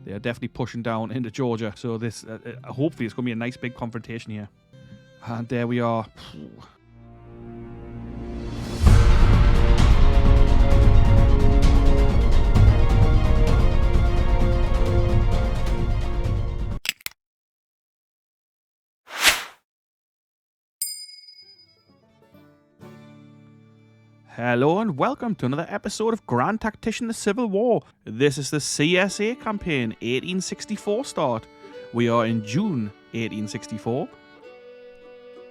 They are definitely pushing down into Georgia. So this, hopefully, it's going to be a nice big confrontation here. And there we are. Hello and welcome to another episode of Grand Tactician The Civil War. This is the CSA campaign, 1864 start. We are in June 1864.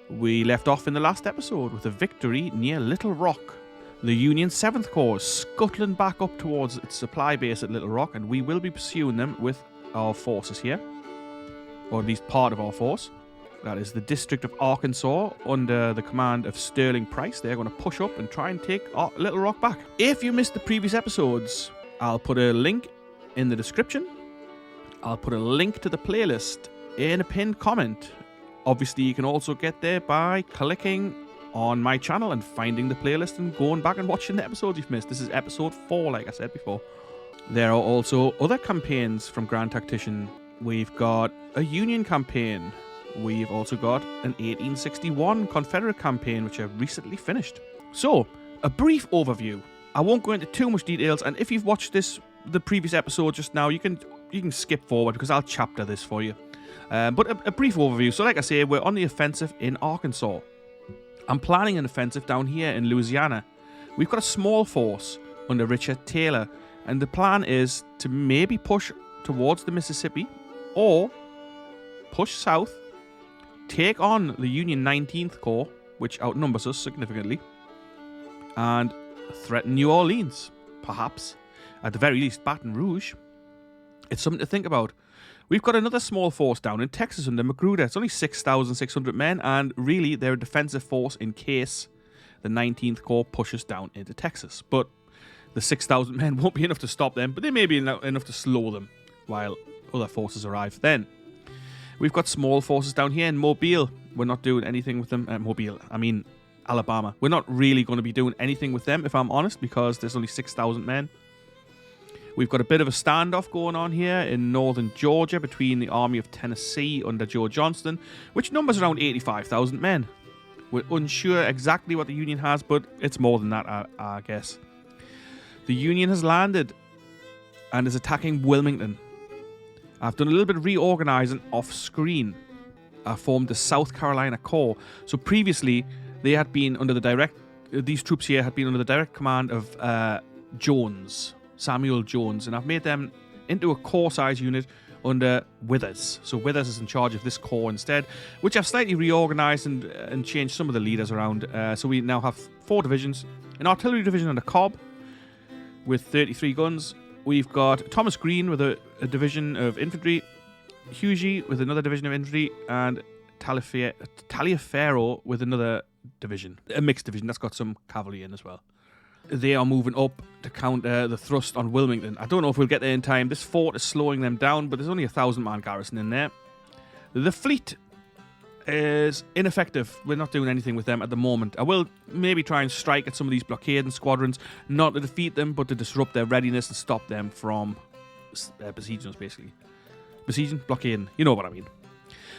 We left off in the last episode with a victory near Little Rock. The Union 7th Corps is scuttling back up towards its supply base at Little Rock, and we will be pursuing them with our forces here, or at least part of our force. That is the District of Arkansas under the command of Sterling Price. They're going to push up and try and take Little Rock back. If you missed the previous episodes, I'll put a link in the description. I'll put a link to the playlist in a pinned comment. Obviously, you can also get there by clicking on my channel and finding the playlist and going back and watching the episodes you've missed. This is episode 4, like I said before. There are also other campaigns from Grand Tactician. We've got a Union campaign. We've also got an 1861 Confederate campaign, which I've recently finished. So, a brief overview. I won't go into too much details, and if you've watched the previous episode just now, you can skip forward because I'll chapter this for you. But a brief overview. So, like I say, we're on the offensive in Arkansas. I'm planning an offensive down here in Louisiana. We've got a small force under Richard Taylor, and the plan is to maybe push towards the Mississippi or push south, take on the Union 19th Corps, which outnumbers us significantly, and threaten New Orleans, perhaps. At the very least, Baton Rouge. It's something to think about. We've got another small force down in Texas under Magruder. It's only 6,600 men, and really they're a defensive force in case the 19th Corps pushes down into Texas. But the 6,000 men won't be enough to stop them, but they may be enough to slow them while other forces arrive. Then we've got small forces down here in Mobile. We're not doing anything with them. Alabama. We're not really going to be doing anything with them, if I'm honest, because there's only 6,000 men. We've got a bit of a standoff going on here in northern Georgia between the Army of Tennessee under Joe Johnston, which numbers around 85,000 men. We're unsure exactly what the Union has, but it's more than that, I guess. The Union has landed and is attacking Wilmington. I've done a little bit of reorganizing off screen. I formed the South Carolina Corps. So previously, they had been under these troops here had been under the direct command of Samuel Jones, and I've made them into a corps-size unit under Withers. So Withers is in charge of this corps instead, which I've slightly reorganized and changed some of the leaders around. So we now have 4 divisions. An artillery division under Cobb with 33 guns. We've got Thomas Green with a division of infantry, Hughie with another division of infantry, and Taliaferro with another division, a mixed division that's got some cavalry in as well. They are moving up to counter the thrust on Wilmington. I don't know if we'll get there in time. This fort is slowing them down, but there's only a 1,000-man garrison in there. The fleet is ineffective. We're not doing anything with them at the moment. I will maybe try and strike at some of these blockading squadrons, not to defeat them, but to disrupt their readiness and stop them from besieging us, basically. Besieging? Blockading. You know what I mean.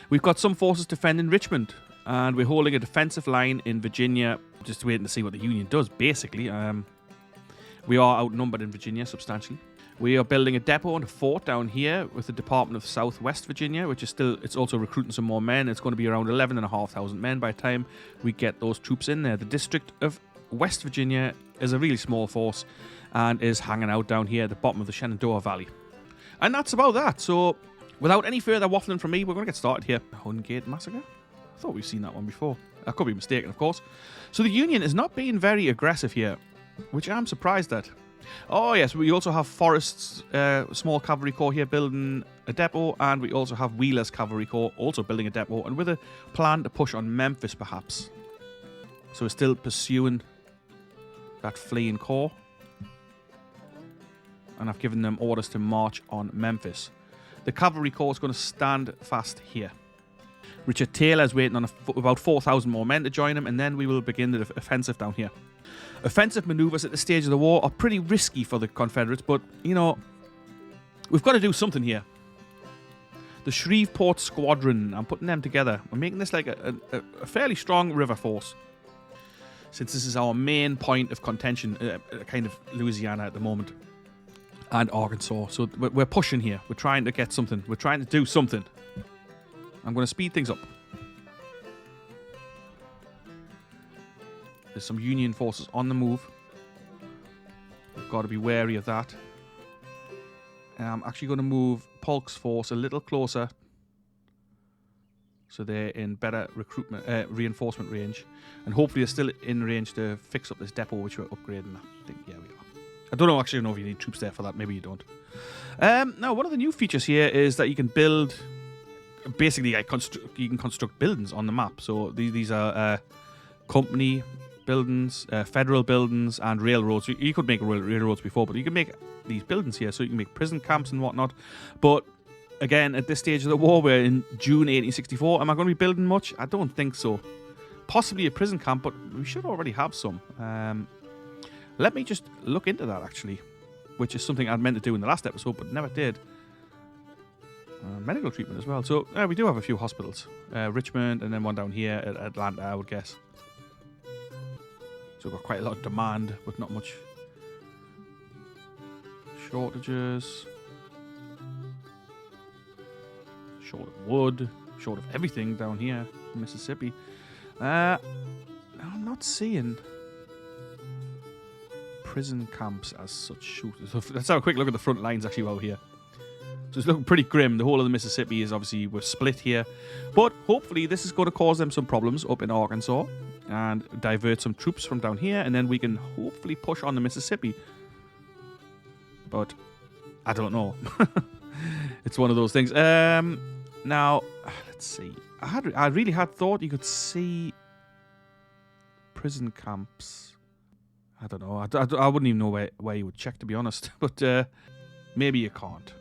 We've got some forces defending Richmond, and we're holding a defensive line in Virginia, just waiting to see what the Union does, basically. We are outnumbered in Virginia substantially. We are building a depot and a fort down here with the Department of Southwest Virginia, which is it's also recruiting some more men. It's going to be around 11,500 men by the time we get those troops in there. The District of West Virginia is a really small force and is hanging out down here at the bottom of the Shenandoah Valley. And that's about that. So, without any further waffling from me, we're going to get started here. Hungate Massacre? I thought we've seen that one before. I could be mistaken, of course. So the Union is not being very aggressive here, which I'm surprised at. Oh yes, we also have Forrest's small cavalry corps here building a depot, and we also have Wheeler's cavalry corps also building a depot, and with a plan to push on Memphis perhaps. So we're still pursuing that fleeing corps, and I've given them orders to march on Memphis. The cavalry corps is going to stand fast here. Richard Taylor is waiting on about 4,000 more men to join him, and then we will begin the offensive down here. Offensive maneuvers at this stage of the war are pretty risky for the Confederates, but, you know, We've got to do something here. The Shreveport Squadron. I'm putting them together. I'm making this like a fairly strong river force. Since this is our main point of contention, kind of Louisiana at the moment. And Arkansas. So we're pushing here. We're trying to get something. We're trying to do something. I'm going to speed things up. There's some Union forces on the move. We've got to be wary of that. I'm actually going to move Polk's force a little closer, so they're in better reinforcement range, and hopefully they're still in range to fix up this depot which we're upgrading. I think, yeah, we are. I don't know actually know if you need troops there for that. Maybe you don't. Now, one of the new features here is that you can build, basically, you can construct buildings on the map. So these are company buildings, federal buildings, and railroads. You could make railroads before, but you can make these buildings here, so you can make prison camps and whatnot. But again, at this stage of the war, we're in June 1864. Am I going to be building much? I don't think so. Possibly a prison camp, but we should already have some. Let me just look into that, actually, which is something I'd meant to do in the last episode, but never did. Medical treatment as well. So we do have a few hospitals. Richmond, and then one down here at Atlanta, I would guess. So we've got quite a lot of demand, but not much. Shortages. Short of wood. Short of everything down here in Mississippi. I'm not seeing prison camps as such. So let's have a quick look at the front lines actually while we're here. So it's looking pretty grim. The whole of the Mississippi is obviously, we're split here. But hopefully this is going to cause them some problems up in Arkansas and divert some troops from down here, and then we can hopefully push on the Mississippi. But I don't know. It's one of those things. Now, let's see. I really had thought you could see prison camps. I don't know. I wouldn't even know where you would check, to be honest. But maybe you can't.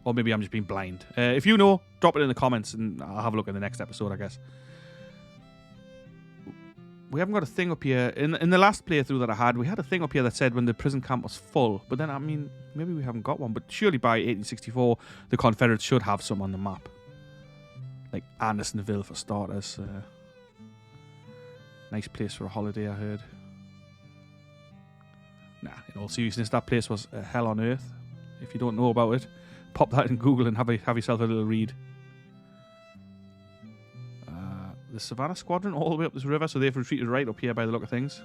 Or maybe I'm just being blind. If you know, drop it in the comments and I'll have a look in the next episode, I guess. We haven't got a thing up here. In the last playthrough that I had, we had a thing up here that said when the prison camp was full. But then, I mean, maybe we haven't got one. But surely by 1864, the Confederates should have some on the map. Like Andersonville, for starters. Nice place for a holiday, I heard. Nah, in all seriousness, that place was a hell on earth. If you don't know about it, pop that in Google and have yourself a little read. The Savannah Squadron all the way up this river, so they've retreated right up here by the look of things.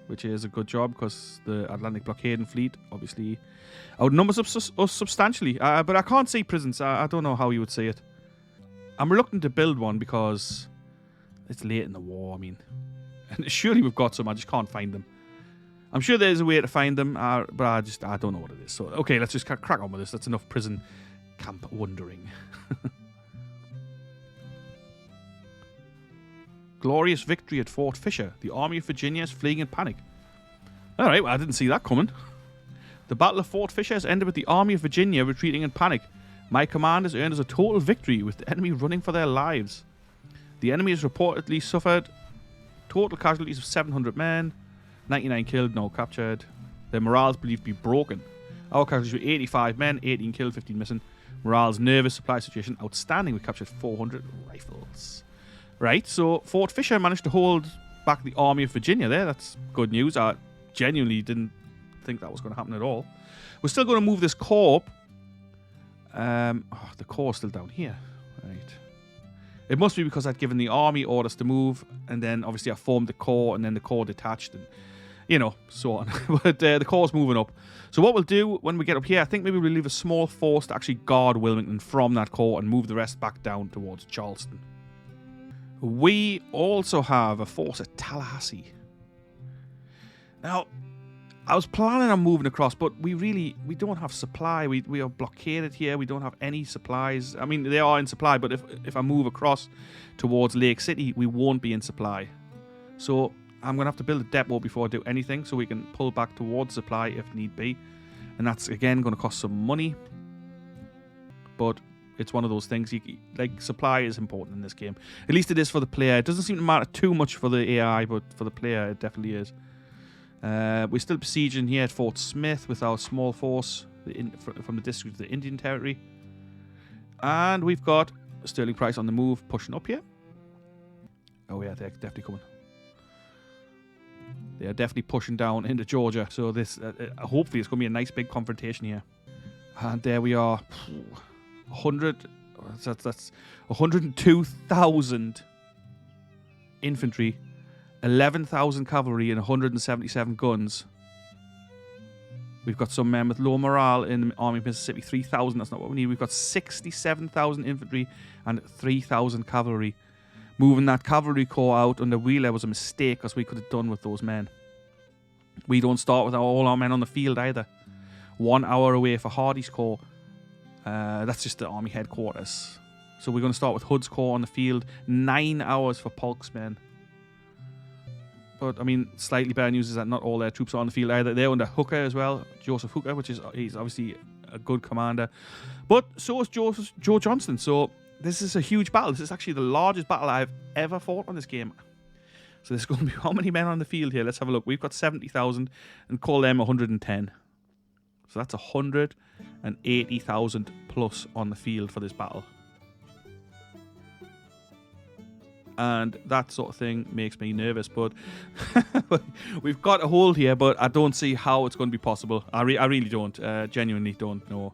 Which is a good job, because the Atlantic blockading fleet obviously outnumbers us substantially. But I can't see prisons. I don't know how you would say it. I'm reluctant to build one because it's late in the war, I mean. And surely we've got some, I just can't find them. I'm sure there's a way to find them, but I don't know what it is. So, okay, let's just crack on with this. That's enough prison camp wondering. Glorious victory at Fort Fisher. The Army of Virginia is fleeing in panic. Alright, well, I didn't see that coming. The Battle of Fort Fisher has ended with the Army of Virginia retreating in panic. My command has earned us a total victory, with the enemy running for their lives. The enemy has reportedly suffered total casualties of 700 men, 99 killed, no captured. Their morale is believed to be broken. Our casualties were 85 men, 18 killed, 15 missing. Morale's nervous, supply situation outstanding. We captured 400 rifles. Right, so Fort Fisher managed to hold back the Army of Virginia there. That's good news. I genuinely didn't think that was going to happen at all. We're still going to move this corps up. The corps is still down here. Right. It must be because I'd given the army orders to move, and then obviously I formed the corps, and then the corps detached, and you know, so on. But the corps is moving up. So what we'll do when we get up here, I think maybe we'll leave a small force to actually guard Wilmington from that corps and move the rest back down towards Charleston. We also have a force at Tallahassee. Now, I was planning on moving across, but we don't have supply. We are blockaded here. We don't have any supplies. I mean, they are in supply, but if I move across towards Lake City, we won't be in supply. So I'm going to have to build a depot before I do anything, so we can pull back towards supply if need be. And that's, again, going to cost some money. But it's one of those things, like, supply is important in this game. At least it is for the player. It doesn't seem to matter too much for the AI, but for the player, it definitely is. We're still besieging here at Fort Smith with our small force from the district of the Indian Territory. And we've got Sterling Price on the move, pushing up here. Oh yeah, they're definitely coming. They are definitely pushing down into Georgia. So this, hopefully, it's going to be a nice big confrontation here. And there we are, 100. That's 102,000 infantry, 11,000 cavalry, and 177 guns. We've got some men with low morale in the Army of Mississippi, 3,000. That's not what we need. We've got 67,000 infantry and 3,000 cavalry. Moving that cavalry corps out under Wheeler was a mistake, because we could have done with those men. We don't start with all our men on the field either. 1 hour away for Hardee's corps. That's just the army headquarters. So we're going to start with Hood's corps on the field. 9 hours for Polk's men. But, I mean, slightly better news is that not all their troops are on the field either. They're under Hooker as well. Joseph Hooker, he's obviously a good commander. But so is Joe Johnston. So this is a huge battle. This is actually the largest battle I've ever fought on this game. So there's going to be how many men on the field here? Let's have a look. We've got 70,000 and call them 110. So that's 180,000 plus on the field for this battle. And that sort of thing makes me nervous, but we've got a hold here, but I don't see how it's going to be possible. I really don't. Genuinely don't know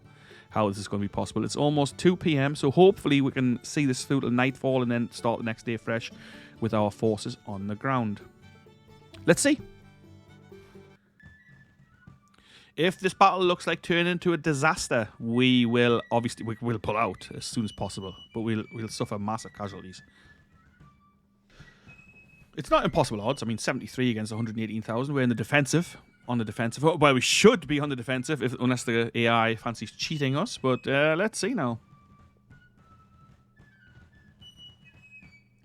how this is going to be possible. It's almost 2 p.m, so hopefully we can see this through till nightfall and then start the next day fresh with our forces on the ground. Let's see. If this battle looks like turning into a disaster, we will obviously we'll pull out as soon as possible, but we'll suffer massive casualties. It's not impossible odds. I mean, 73 against 118,000. We're in the defensive. On the defensive. Well, we should be on the defensive, unless the AI fancies cheating us. But let's see now.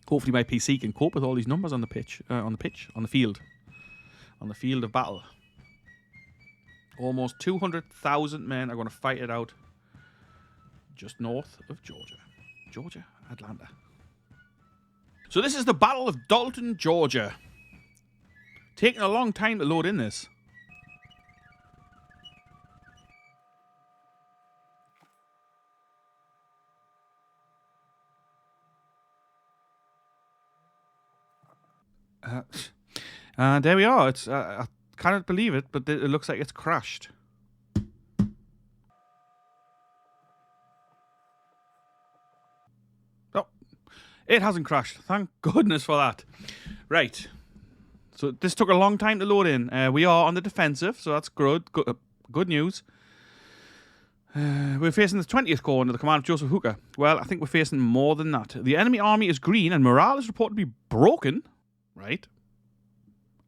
Hopefully my PC can cope with all these numbers on the pitch. On the field. On the field of battle. Almost 200,000 men are going to fight it out just north of Georgia. Georgia? Atlanta. So this is the Battle of Dalton, Georgia. Taking a long time to load in this. And there we are. It's I cannot believe it, but it looks like it's crashed. It hasn't crashed. Thank goodness for that. Right. So this took a long time to load in. We are on the defensive, so that's good. Good news. We're facing the 20th Corps under the command of Joseph Hooker. Well, I think we're facing more than that. The enemy army is green and morale is reported to be broken. Right.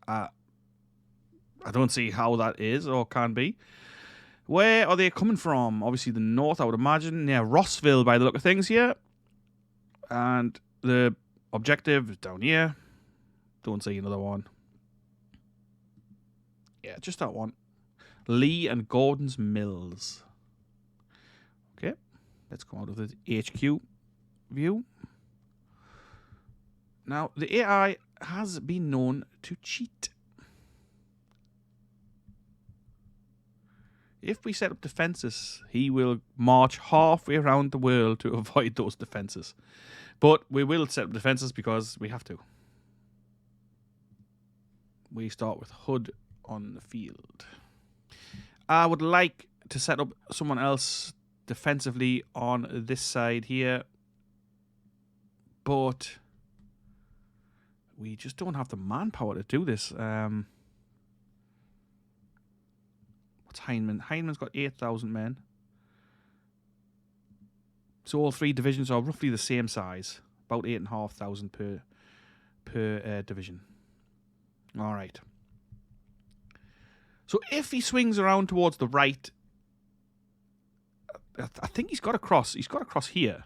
I don't see how that is or can be. Where are they coming from? Obviously the north, I would imagine. Yeah, Rossville by the look of things here. And the objective is down here. Don't see another one. Yeah, just that one. Lee and Gordon's Mills. Okay. Let's come out of the HQ view. Now, the AI has been known to cheat. If we set up defenses, he will march halfway around the world to avoid those defenses. But we will set up defenses because we have to. We start with Hood on the field. I would like to set up someone else defensively on this side here. But we just don't have the manpower to do this. What's Heinemann? Heinemann's got 8,000 men. So all three divisions are roughly the same size. About 8,500 per division. All right. So if he swings around towards the right, I think he's got to cross. He's got to cross here.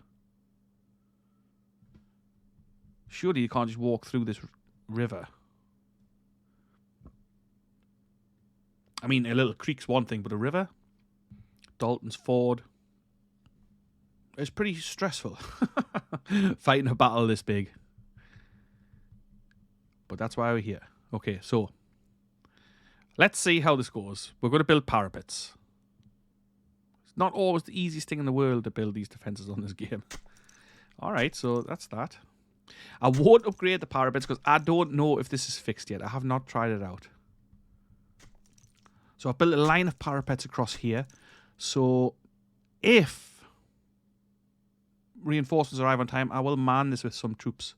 Surely you can't just walk through this river. I mean, a little creek's one thing, but a river? Dalton's Ford. It's pretty stressful. Fighting a battle this big. But that's why we're here. Okay, so Let's see how this goes. We're going to build parapets. It's not always the easiest thing in the world to build these defenses on this game. Alright, so that's that. I won't upgrade the parapets because I don't know if this is fixed yet. I have not tried it out. So I've built a line of parapets across here. So if reinforcements arrive on time, I will man this with some troops.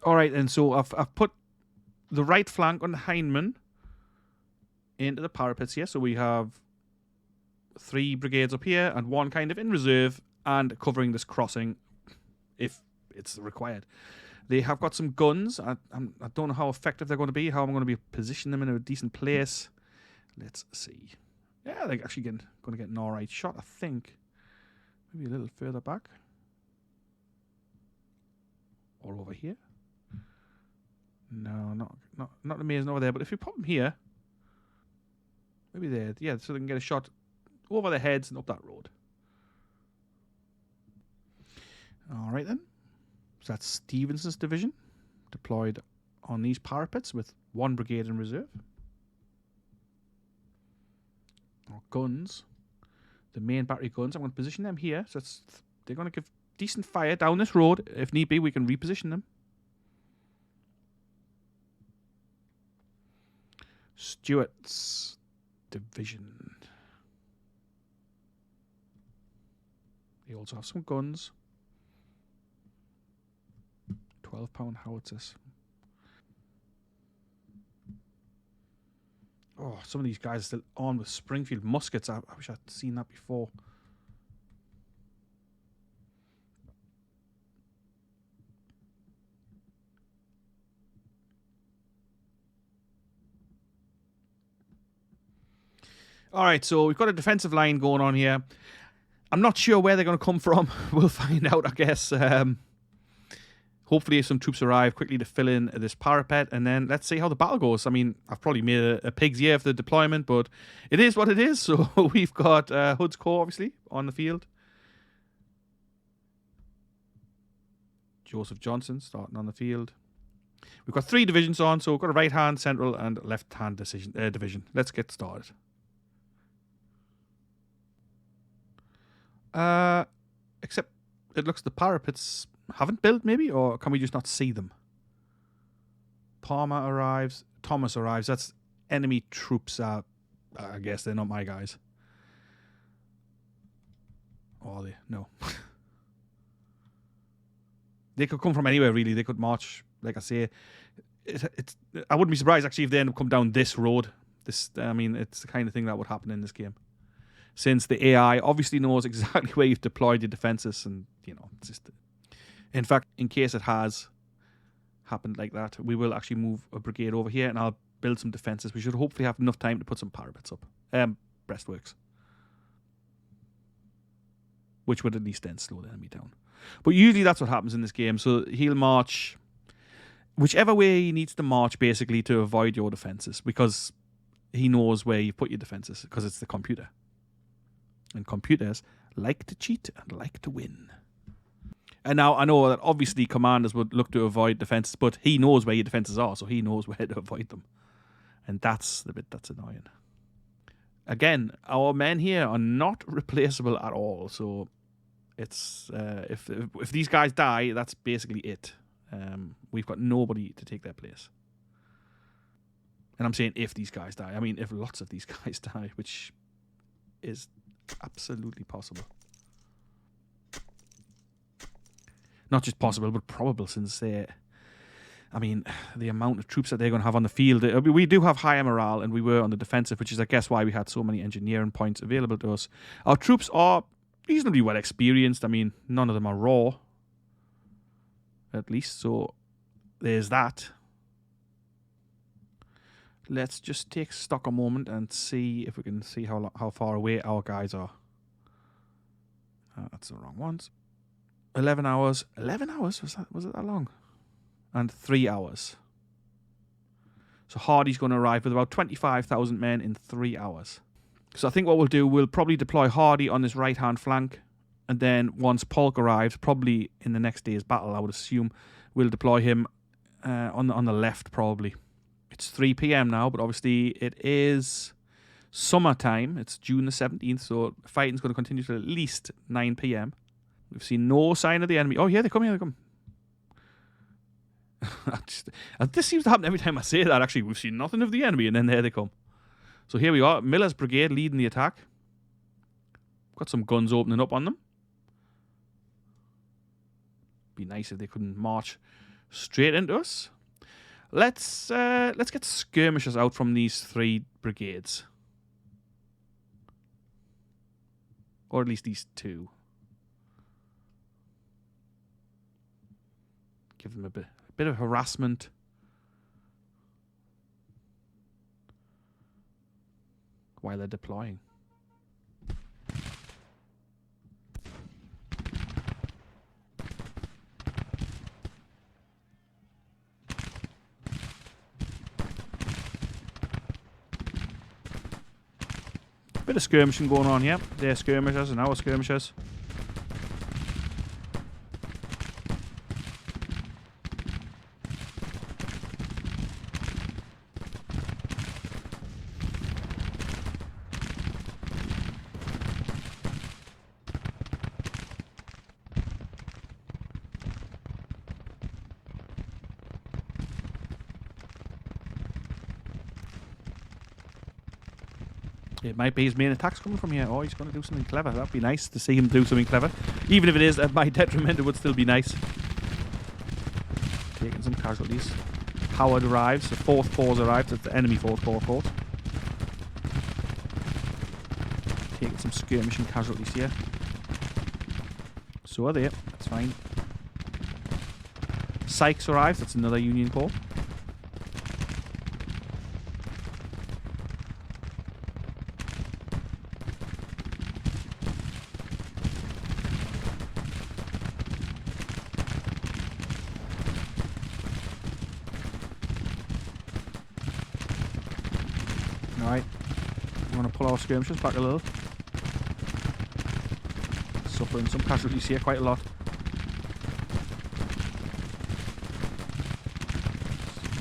Alright, and so I've put the right flank on the hindman into the parapets here. So we have 3 brigades up here and 1 kind of in reserve and covering this crossing if it's required. They have got some guns. I don't know how effective they're going to be, how I'm going to be positioning them in a decent place. Let's see. Yeah, they're actually going to get an alright shot, I think. Maybe a little further back. Or over here. No, not amazing over there. But if you put them here, maybe there. Yeah, so they can get a shot over their heads and up that road. All right then. So that's Stevenson's division deployed on these parapets with 1 brigade in reserve. Our guns, the main battery guns, I'm going to position them here. So they're going to give decent fire down this road. If need be, we can reposition them. Stuart's division. They also have some guns. 12-pound howitzers. Oh, some of these guys are still armed with Springfield muskets. I wish I'd seen that before. All right, so we've got a defensive line going on here. I'm not sure where they're going to come from. We'll find out, I guess. Hopefully some troops arrive quickly to fill in this parapet, and then let's see how the battle goes. I mean, I've probably made a pig's ear for the deployment, but it is what it is. So we've got Hood's Corps, obviously, on the field. Joseph Johnson starting on the field. We've got 3 divisions on, so we've got a right-hand, central, and left-hand division. Let's get started. Except it looks the parapets haven't built, maybe, or can we just not see them? Palmer arrives. Thomas arrives. That's enemy troops. I guess they're not my guys. Or are they? No. They could come from anywhere, really. They could march, like I say. I wouldn't be surprised, actually, if they end up coming down this road. I mean, it's the kind of thing that would happen in this game. Since the AI obviously knows exactly where you've deployed your defenses, and, you know, it's just... In fact, in case it has happened like that, we will actually move a brigade over here and I'll build some defenses. We should hopefully have enough time to put some parapets up. Breastworks. Which would at least then slow the enemy down. But usually that's what happens in this game. So he'll march whichever way he needs to march, basically, to avoid your defenses, because he knows where you put your defenses, because it's the computer. And computers like to cheat and like to win. And now I know that obviously commanders would look to avoid defenses, but he knows where your defenses are, so he knows where to avoid them. And that's the bit that's annoying. Again, our men here are not replaceable at all, so it's if these guys die, that's basically it. We've got nobody to take their place. And I'm saying if these guys die. I mean, if lots of these guys die, which is absolutely possible. Not just possible, but probable, since the amount of troops that they're going to have on the field. We do have higher morale, and we were on the defensive, which is, I guess, why we had so many engineering points available to us. Our troops are reasonably well experienced. I mean, none of them are raw, at least, so there's that. Let's just take stock a moment and see if we can see how far away our guys are. That's the wrong ones. 11 hours. 11 hours? Was it that long? And 3 hours. So Hardee's going to arrive with about 25,000 men in 3 hours. So I think what we'll do, we'll probably deploy Hardee on this right-hand flank. And then once Polk arrives, probably in the next day's battle, I would assume, we'll deploy him on the left, probably. It's 3 p.m. now, but obviously it is summertime. It's June the 17th, so fighting's going to continue till at least 9 p.m. We've seen no sign of the enemy. Oh, here they come, here they come. This seems to happen every time I say that, actually. We've seen nothing of the enemy, and then there they come. So here we are. Miller's brigade leading the attack. Got some guns opening up on them. Be nice if they couldn't march straight into us. Let's get skirmishers out from these 3 brigades. Or at least these 2. Give them a bit of harassment. While they're deploying. Bit of skirmishing going on here. They're skirmishers and our skirmishers. It might be his main attacks coming from here. Oh, he's going to do something clever. That'd be nice to see him do something clever. Even if it is at my detriment, it would still be nice. Taking some casualties. Howard arrives. The 4th Corps arrives. It's the enemy 4th Corps fort. Taking some skirmishing casualties here. So are they. That's fine. Sykes arrives. That's another Union Corps. Alright, I'm going to pull our skirmishers back a little. Suffering some casualties here, quite a lot.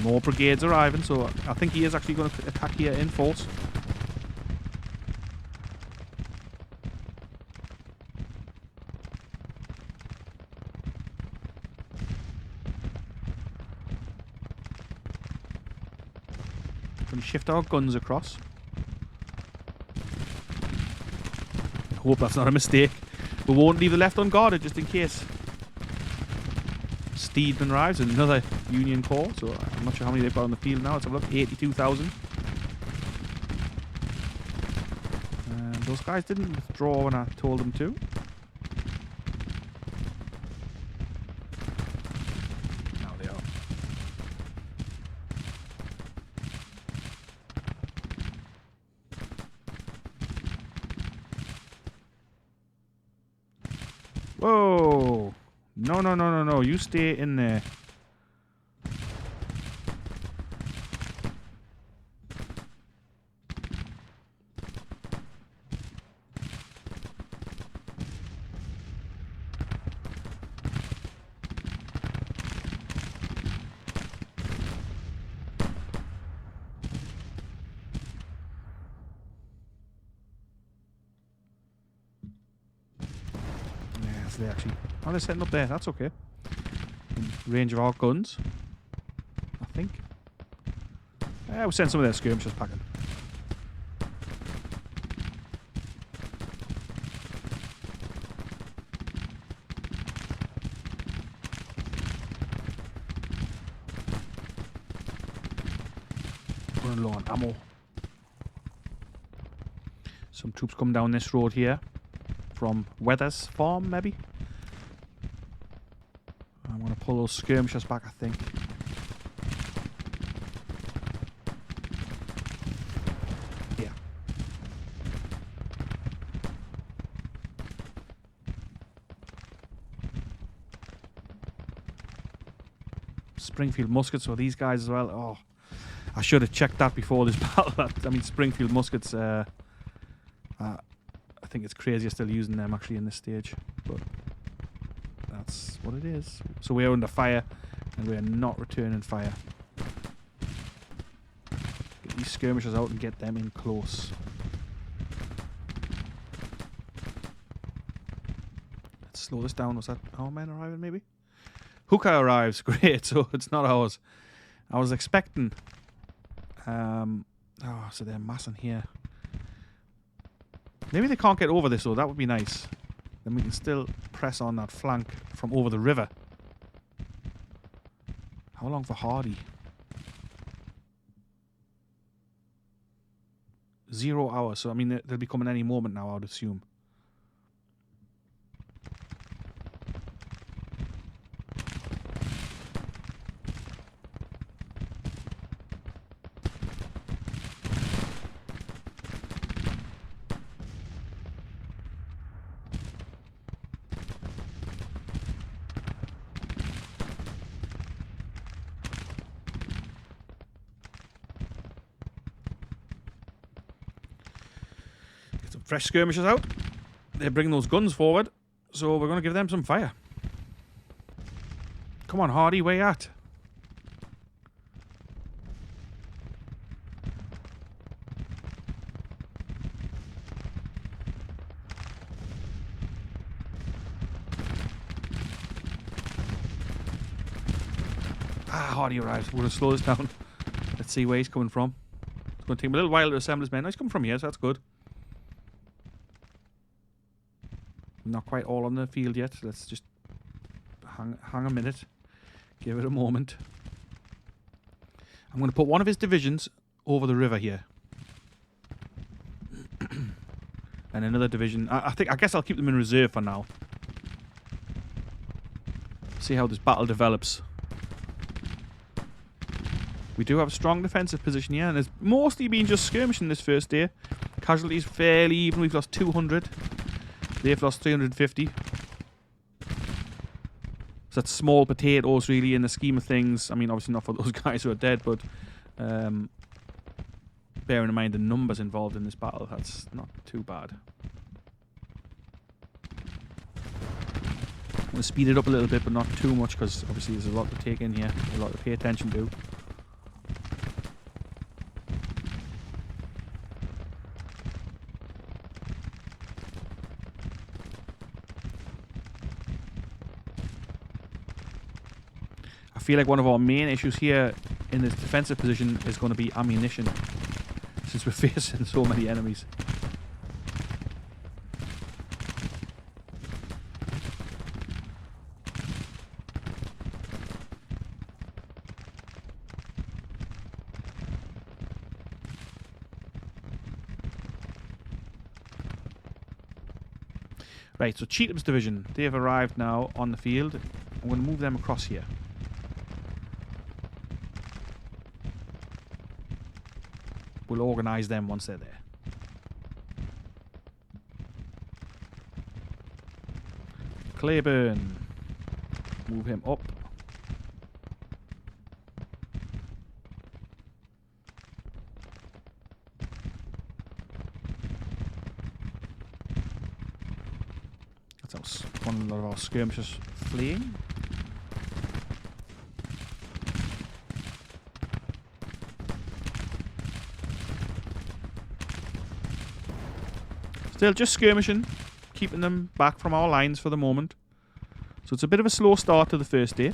More brigades arriving, so I think he is actually going to attack here in force. Going to shift our guns across. I hope that's not a mistake. We won't leave the left unguarded just in case. Steedman arrives, another Union Corps, so I'm not sure how many they've got on the field now. Let's have a look. 82,000. Those guys didn't withdraw when I told them to. Now they are. Whoa! No, no, no, no, no. You stay in there. They actually... Oh, they're setting up there. That's okay. In range of our guns, I think. Yeah, we'll send some of their skirmishers packing. Running low on ammo. Some troops come down this road here. From Weather's farm, maybe? I'm going to pull those skirmishers back, I think. Yeah. Springfield muskets, so these guys as well. Oh, I should have checked that before this battle. I mean, Springfield muskets, I think it's crazy you're still using them actually in this stage, but that's what it is. So we're under fire And we're not returning fire. Get these skirmishers out and get them in close. Let's slow this down. Was that our men arriving, maybe? Hooker arrives. Great, so it's not ours. I was expecting... oh, so they're massing here. Maybe they can't get over this, though. That would be nice. Then we can still press on that flank from over the river. How long for Hardee? 0 hours. So, I mean, they'll be coming any moment now, I would assume. Fresh skirmishers out. They're bringing those guns forward, so we're going to give them some fire. Come on, Hardee, where you at? Ah, Hardee arrives. We're going to slow this down. Let's see where he's coming from. It's going to take him a little while to assemble his men. Oh, he's coming from here, so that's good. Not quite all on the field yet. Let's just hang a minute. Give it a moment. I'm going to put one of his divisions over the river here. And another division. I guess I'll keep them in reserve for now. See how this battle develops. We do have a strong defensive position here, and it's mostly been just skirmishing this first day. Casualties fairly even. We've lost 200. They've lost 350. So that's small potatoes, really, in the scheme of things. I mean, obviously not for those guys who are dead, but bearing in mind the numbers involved in this battle, that's not too bad. I'm going to speed it up a little bit, but not too much, because obviously there's a lot to take in here, a lot to pay attention to. I feel like one of our main issues here in this defensive position is going to be ammunition, since we're facing so many enemies. Right, so Cheatham's division, they have arrived now on the field. I'm going to move them across here. We'll organise them once they're there. Claiborne. Move him up. That's one of our skirmishers fleeing. Still just skirmishing, keeping them back from our lines for the moment. So it's a bit of a slow start to the first day.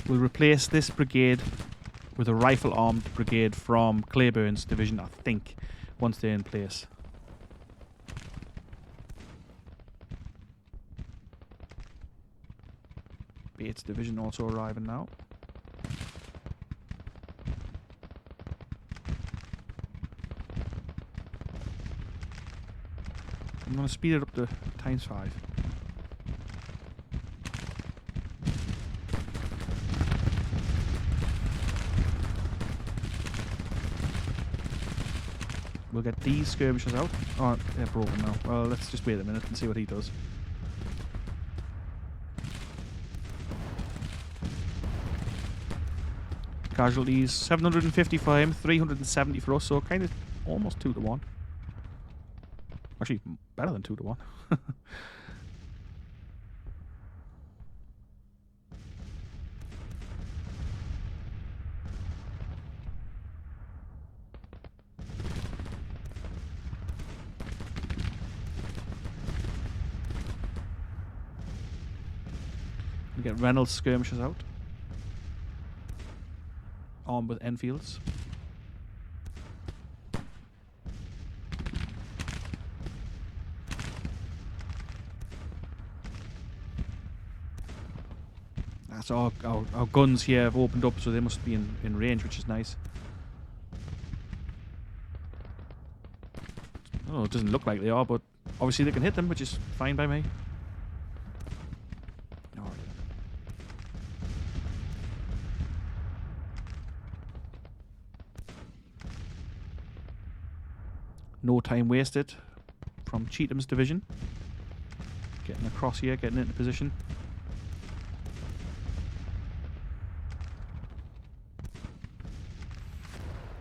We'll replace this brigade with a rifle-armed brigade from Claiborne's division, I think, once they're in place. Bates division also arriving now. I'm going to speed it up to ×5. We'll get these skirmishers out. Oh, they're broken now. Well, let's just wait a minute and see what he does. casualties. 750 for him, 370 for us, so kind of almost 2 to 1. Actually, better than 2 to 1. We get Reynolds skirmishers out, armed with Enfields. So our guns here have opened up, so they must be in range, which is nice. Oh, it doesn't look like they are, but obviously they can hit them, which is fine by me. No time wasted from Cheatham's division. Getting across here, getting into position.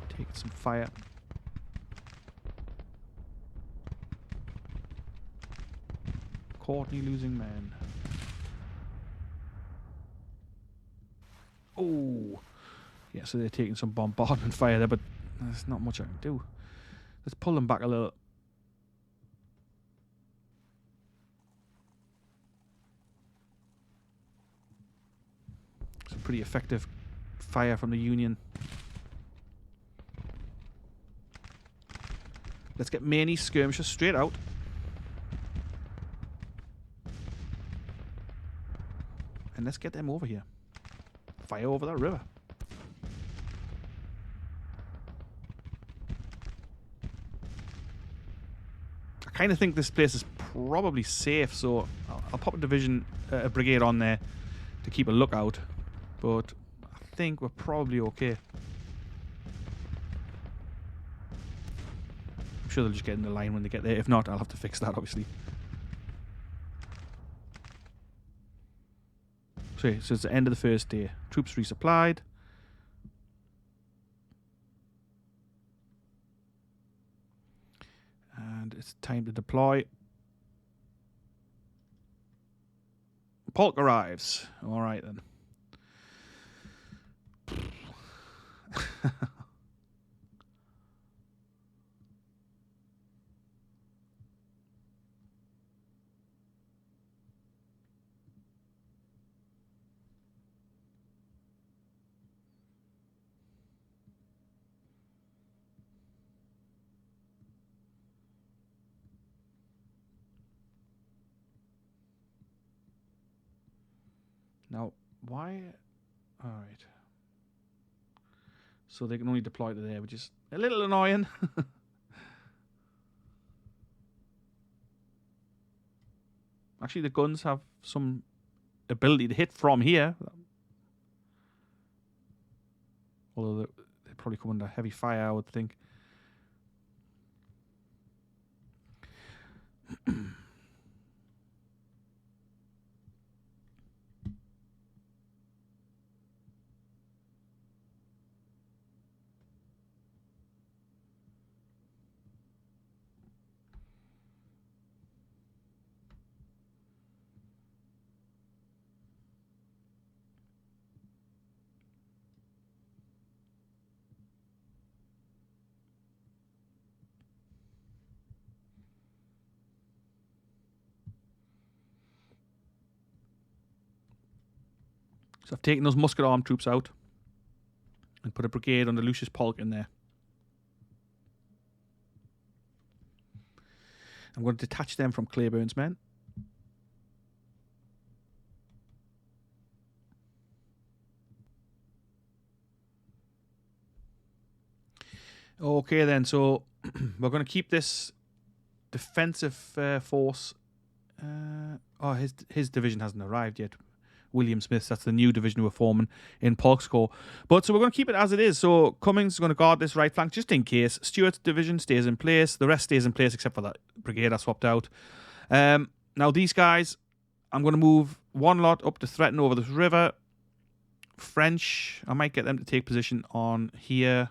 Taking some fire. Courtney losing men. Oh! Yeah, so they're taking some bombardment fire there, but there's not much I can do. Let's pull them back a little. Some pretty effective fire from the Union. Let's get many skirmishers straight out. And let's get them over here. Fire over that river. I kind of think this place is probably safe, so I'll pop a division, a brigade on there to keep a lookout. But I think we're probably okay. I'm sure they'll just get in the line when they get there. If not, I'll have to fix that, obviously. So it's the end of the first day. Troops resupplied. And it's time to deploy. Polk arrives. All right, then. Now, why? All right. So they can only deploy to there, which is a little annoying. Actually, the guns have some ability to hit from here. Although they probably come under heavy fire, I would think. So I've taken those musket armed troops out and put a brigade under Lucius Polk in there. I'm going to detach them from Claiborne's men. Okay then, so we're going to keep this defensive force. Oh, his division hasn't arrived yet. William Smith's, that's the new division we're forming in Polk's Corps. But so we're going to keep it as it is. So Cummings is going to guard this right flank just in case. Stuart's division stays in place. The rest stays in place except for that brigade I swapped out. Now these guys, I'm going to move one lot up to threaten over this river. French, I might get them to take position on here.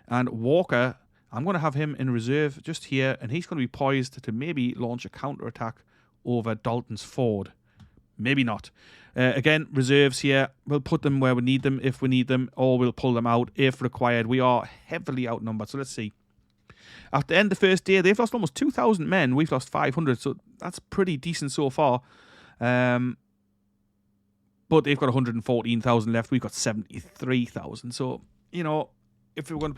And Walker, I'm going to have him in reserve just here, and he's going to be poised to maybe launch a counterattack over Dalton's Ford. Maybe not. Again, reserves here. We'll put them where we need them if we need them, or we'll pull them out if required. We are heavily outnumbered, so let's see. At the end of the first day, they've lost almost 2,000 men. We've lost 500, so that's pretty decent so far. But they've got 114,000 left. We've got 73,000. So, you know, if we're going to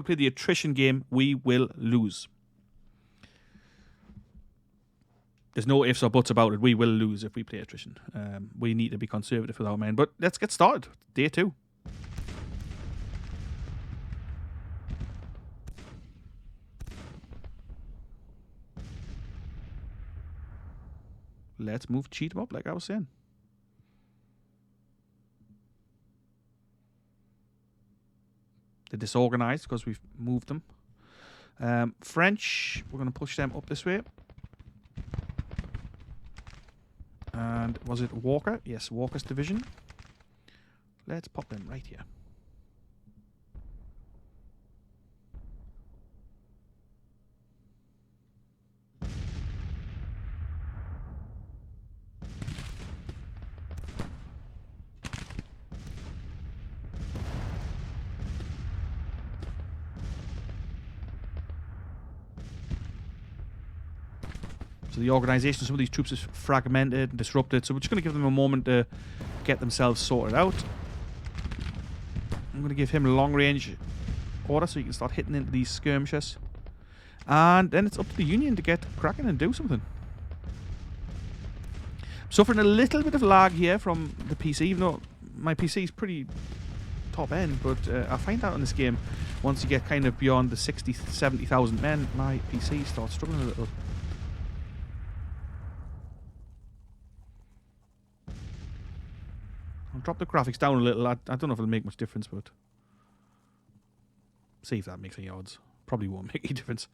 play the attrition game, we will lose. There's no ifs or buts about it. We will lose if we play attrition. We need to be conservative with our men. But let's get started. Day 2. Let's cheat them up, like I was saying. They're disorganized because we've moved them. French, we're going to push them up this way. And was it Walker? Yes, Walker's division. Let's pop them right here. So the organisation, some of these troops is fragmented and disrupted, so we're just going to give them a moment to get themselves sorted out. I'm going to give him a long range order so he can start hitting into these skirmishers. And then it's up to the Union to get cracking and do something. I'm suffering a little bit of lag here from the PC, even though my PC is pretty top end, but I find out in this game, once you get kind of beyond the 70,000 men, my PC starts struggling a little. I'll drop the graphics down a little. I don't know if it'll make much difference, but see if that makes any odds. Probably won't make any difference.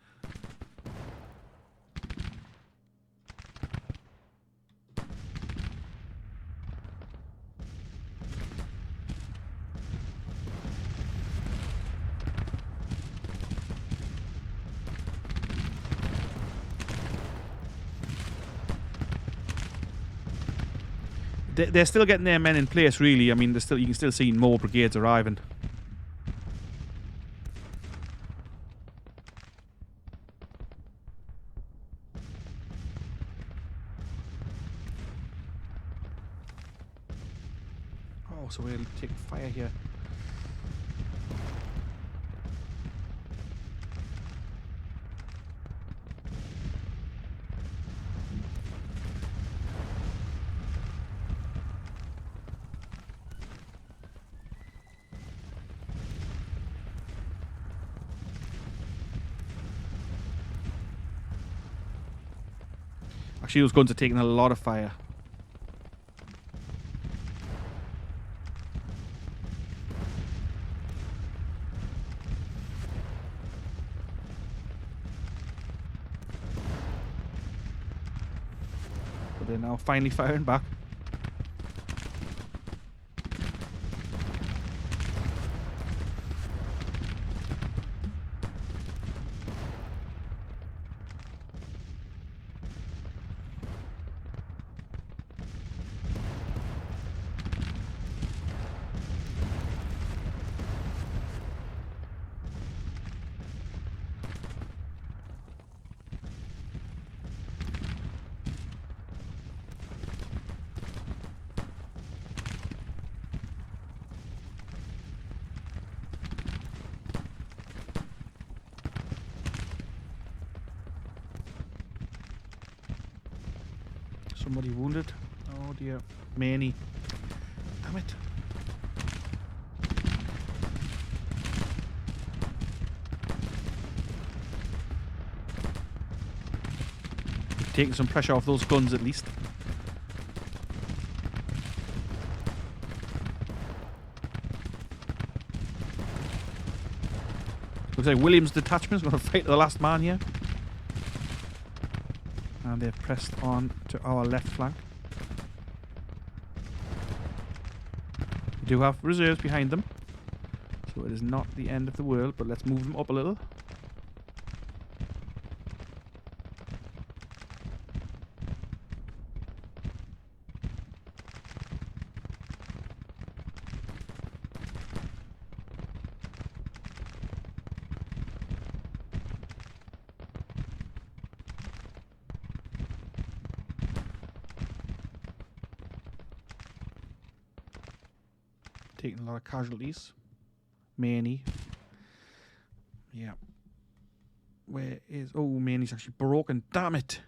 They're still getting their men in place, really. I mean, you can still see more brigades arriving. Oh, so we'll take fire here. Actually, those guns are taking a lot of fire. But they're now finally firing back. Somebody wounded. Oh dear. Many. Damn it. Taking some pressure off those guns at least. Looks like Williams' detachment is going to fight to the last man here. And they've pressed on to our left flank. They do have reserves behind them, so it is not the end of the world, but let's move them up a little. Taking a lot of casualties. Maney. Yeah. Where is... Oh, Maney's actually broken. Damn it.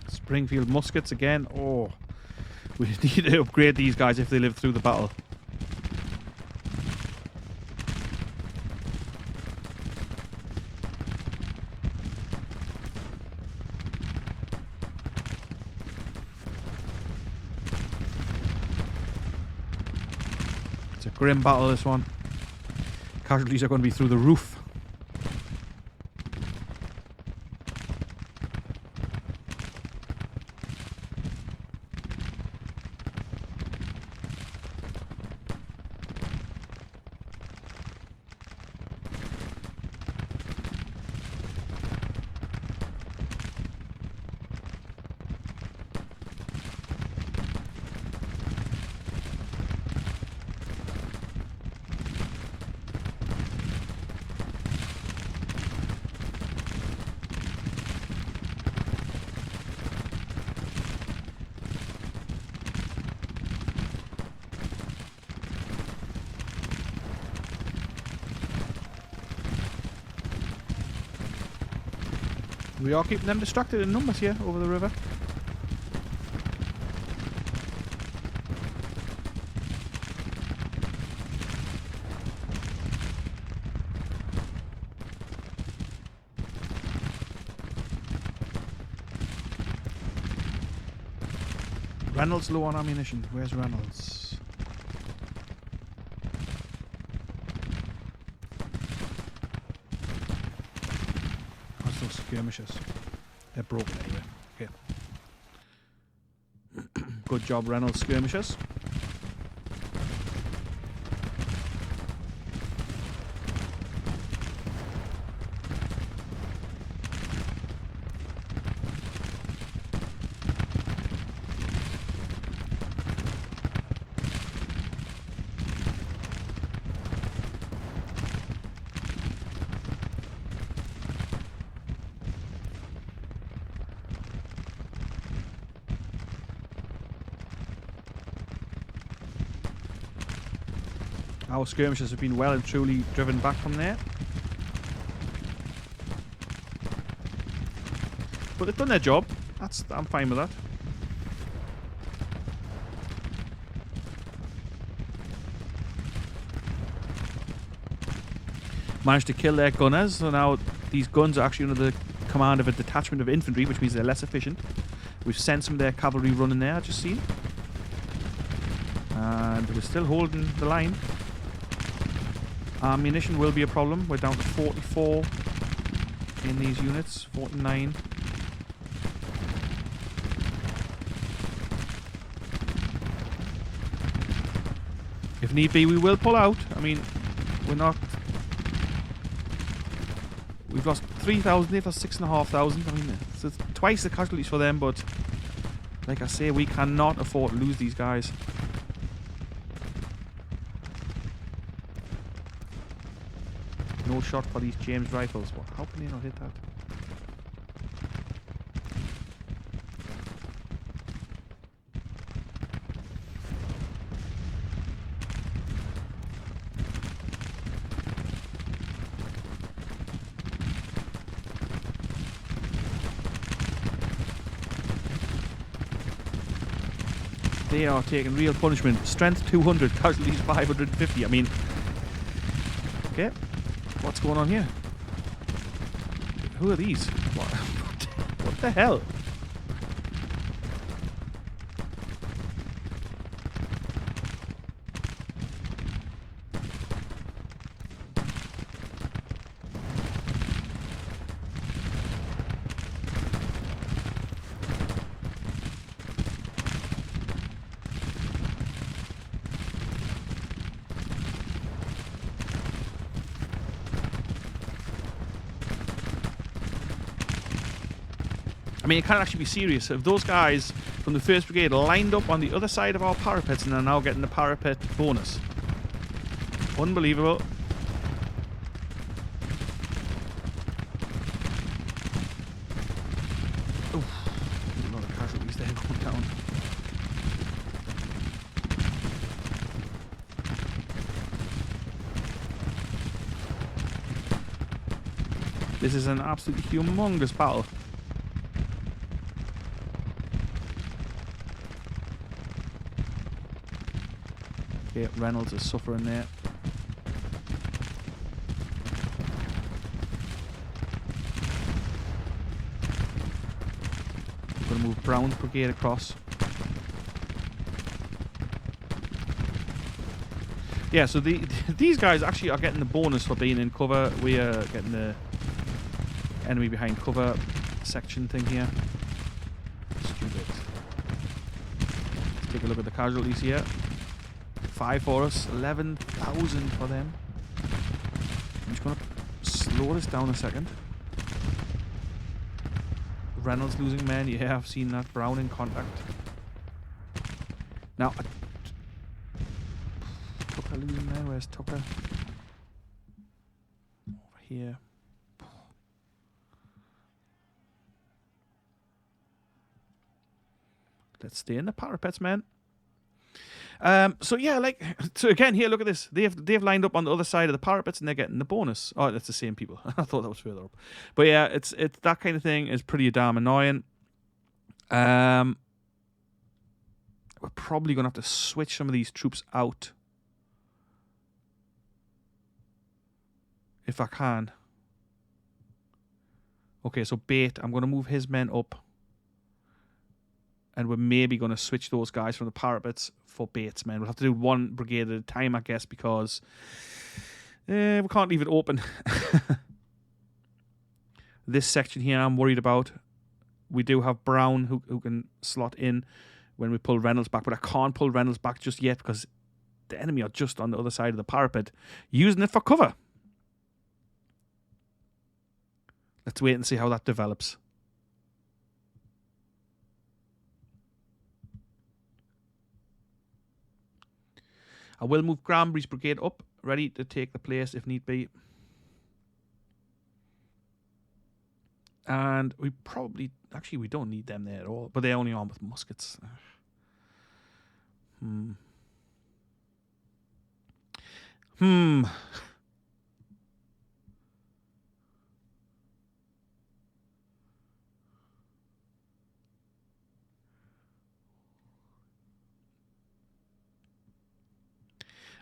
Springfield muskets again. Oh, we need to upgrade these guys if they live through the battle. It's a grim battle, this one. Casualties are going to be through the roof. We are keeping them distracted in numbers here over the river. Reynolds low on ammunition. Where's Reynolds? That's those skirmishers. They're broken anyway. Okay. Good job, Reynolds skirmishers. Our skirmishers have been well and truly driven back from there. But they've done their job. I'm fine with that. Managed to kill their gunners, so now these guns are actually under the command of a detachment of infantry, which means they're less efficient. We've sent some of their cavalry running there, I just seen. And we're still holding the line. Ammunition will be a problem. We're down to 44 in these units, 49. If need be, we will pull out. I mean, we're not... We've lost 3,000, they've lost 6,500. I mean, it's twice the casualties for them, but like I say, we cannot afford to lose these guys. No shot for these James rifles. What? How can they not hit that? They are taking real punishment. Strength 200, casualties 550. I mean, okay, what's going on here? Who are these? What the hell? I mean, it can't actually be serious. If those guys from the 1st Brigade lined up on the other side of our parapets and are now getting the parapet bonus. Unbelievable. Oof. There's a lot of casualties there going down. This is an absolutely humongous battle. Okay, Reynolds is suffering there. I'm going to move Brown's brigade across. Yeah, so these guys actually are getting the bonus for being in cover. We are getting the enemy behind cover section thing here. Stupid. Let's take a look at the casualties here. 5 for us, 11,000 for them. I'm just going to slow this down a second. Reynolds losing men, yeah, I've seen that. Brown in contact. Now, Tucker losing men, where's Tucker? Over here. Let's stay in the parapets, man. So yeah, so again here, look at this. They've lined up on the other side of the parapets and they're getting the bonus. Oh, that's the same people. I thought that was further up. But yeah, it's that kind of thing is pretty damn annoying. We're probably gonna have to switch some of these troops out if I can. Okay, so Bate, I'm gonna move his men up. And we're maybe going to switch those guys from the parapets for Bates, men. We'll have to do one brigade at a time, I guess, because we can't leave it open. This section here I'm worried about. We do have Brown who can slot in when we pull Reynolds back, but I can't pull Reynolds back just yet because the enemy are just on the other side of the parapet using it for cover. Let's wait and see how that develops. I will move Granbury's brigade up, ready to take the place if need be. And we probably... Actually, we don't need them there at all. But they're only armed with muskets.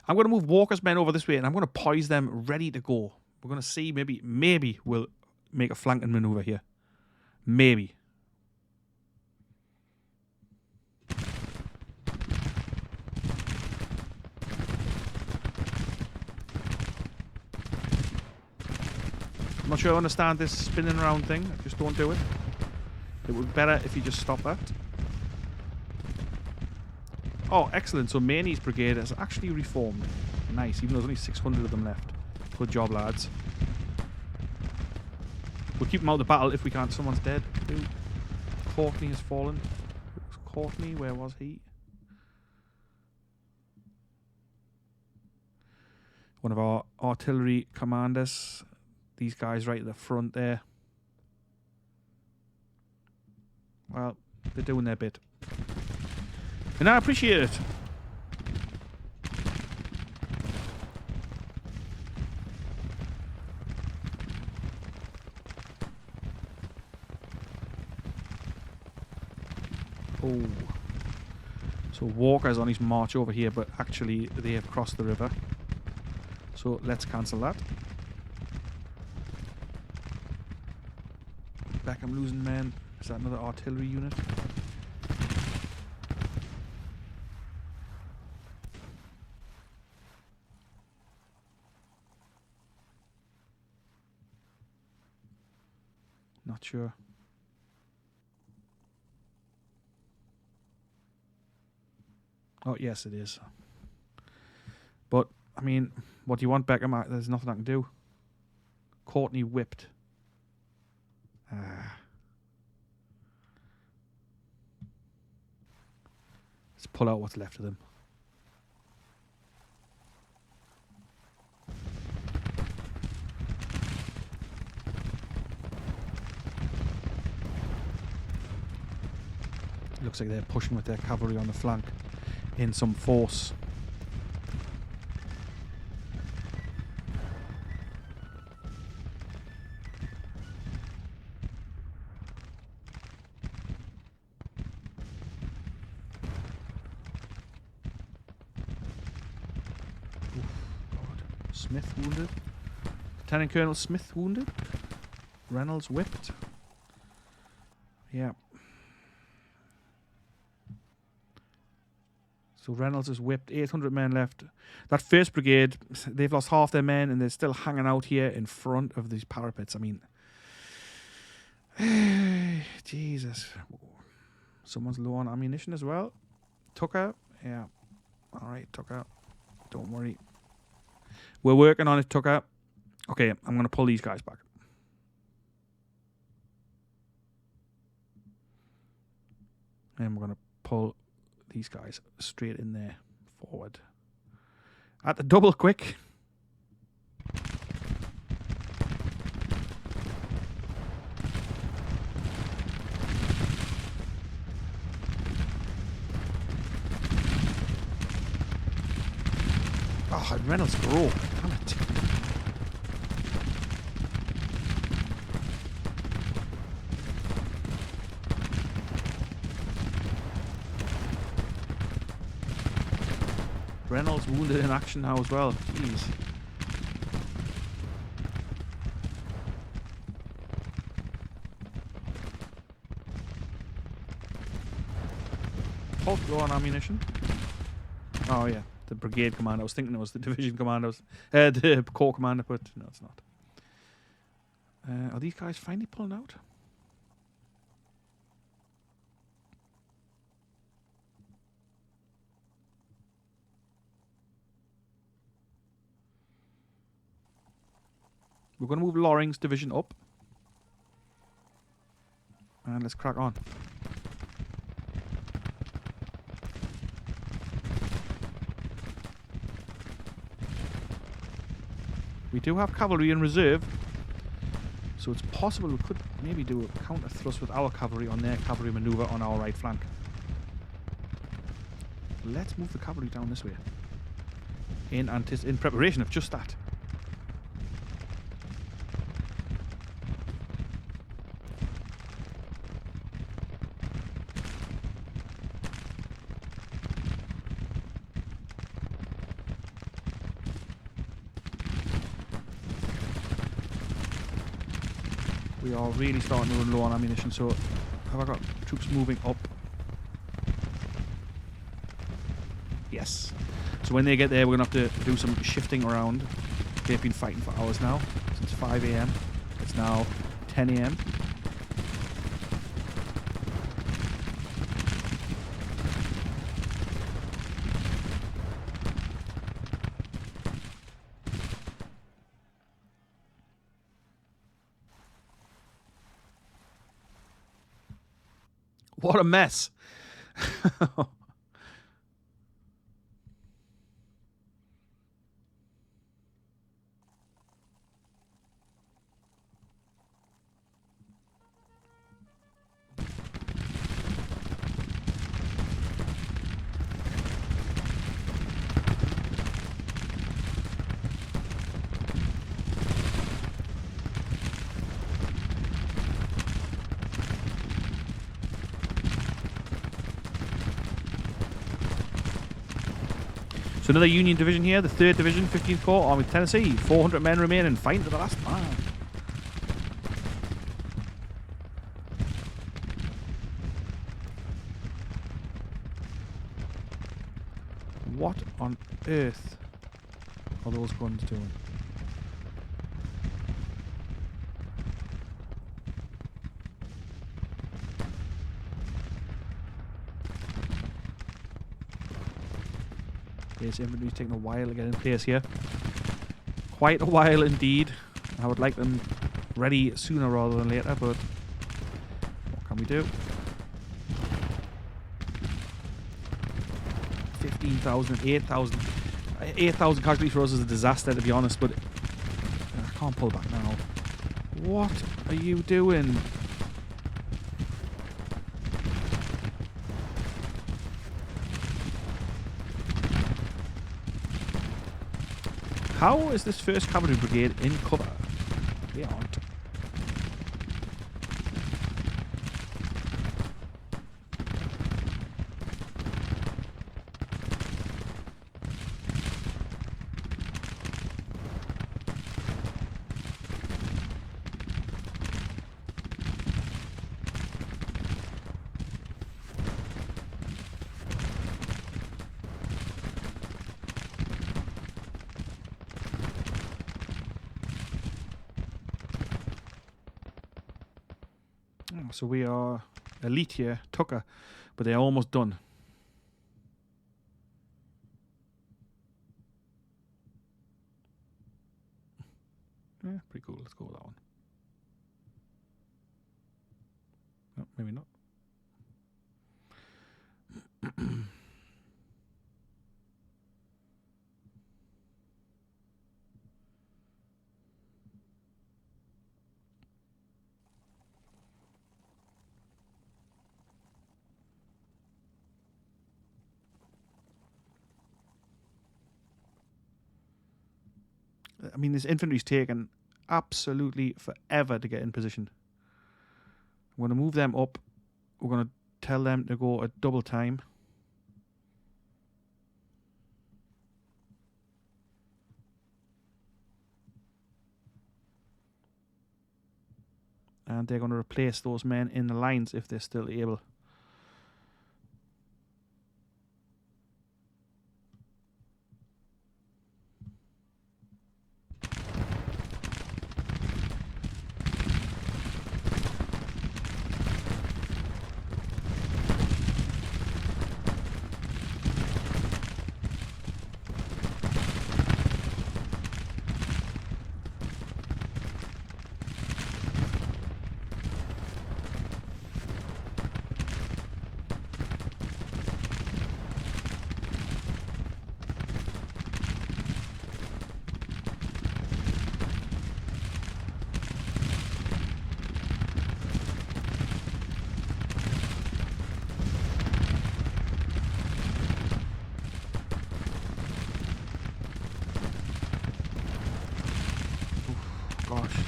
I'm going to move Walker's men over this way, and I'm going to poise them ready to go. We're going to see, maybe we'll make a flanking maneuver here. Maybe. I'm not sure I understand this spinning around thing. Just don't do it. It would be better if you just stop that. Oh, excellent. So Maney's brigade has actually reformed. Nice, even though there's only 600 of them left. Good job, lads. We'll keep them out of the battle if we can't. Someone's dead. Courtney has fallen. Courtney, where was he? One of our artillery commanders. These guys right at the front there. Well, they're doing their bit. And I appreciate it. Oh. So So Walker's on his march over here, but actually they have crossed the river. So let's cancel that. Back, I'm losing men. Is that another artillery unit? Not sure. Oh, yes, it is. But, I mean, what do you want, Beckham? There's nothing I can do. Courtney whipped. Let's pull out what's left of them. Looks like they're pushing with their cavalry on the flank in some force. Smith wounded. Lieutenant Colonel Smith wounded. Reynolds whipped. Yeah. So Reynolds is whipped. 800 men left. That first brigade, they've lost half their men and they're still hanging out here in front of these parapets. I mean, Jesus. Someone's low on ammunition as well. Tucker. Yeah. All right, Tucker. Don't worry. We're working on it, Tucker. Okay, I'm going to pull these guys back. And we're going to pull these guys straight in there, forward. At the double quick. Oh, Reynolds broke. Damn it. Reynolds wounded in action now as well. Jeez. Halt low on ammunition. Oh yeah. The brigade commander. I was thinking it was the division commandos, the corps commander, but no, it's not. Are these guys finally pulling out? We're going to move Loring's division up, and let's crack on. We do have cavalry in reserve, so it's possible we could maybe do a counter thrust with our cavalry on their cavalry maneuver on our right flank. Let's move the cavalry down this way in preparation of just that. We are really starting to run low on ammunition, so have I got troops moving up? Yes. So when they get there, we're going to have to do some shifting around. They've been fighting for hours now, since 5 a.m. It's now 10 a.m. What a mess. So another Union division here, the 3rd Division, 15th Corps, Army of Tennessee. 400 men remain and fighting to the last man. What on earth are those guns doing? This infantry's taking a while to get in place here. Quite a while indeed. I would like them ready sooner rather than later, but what can we do? 15,000, 8,000. 8,000 casualties for us is a disaster, to be honest, but I can't pull back now. What are you doing? How is this 1st Cavalry Brigade in cover? They aren't. So we are elite here, Tucker, but they're almost done. Yeah, pretty cool. Let's go with that one. No, maybe not. I mean, this infantry's taken absolutely forever to get in position. I'm going to move them up. We're going to tell them to go at double time. And they're going to replace those men in the lines if they're still able.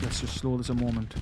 Let's just slow this a moment.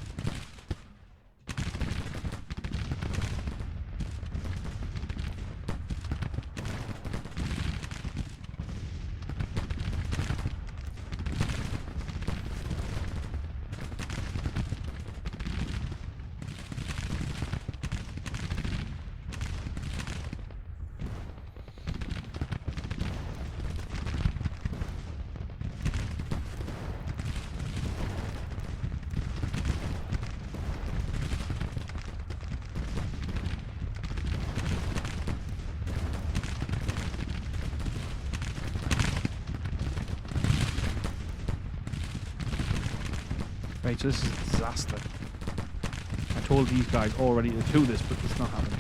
Right, so this is a disaster. I told these guys already to do this, but it's not happening.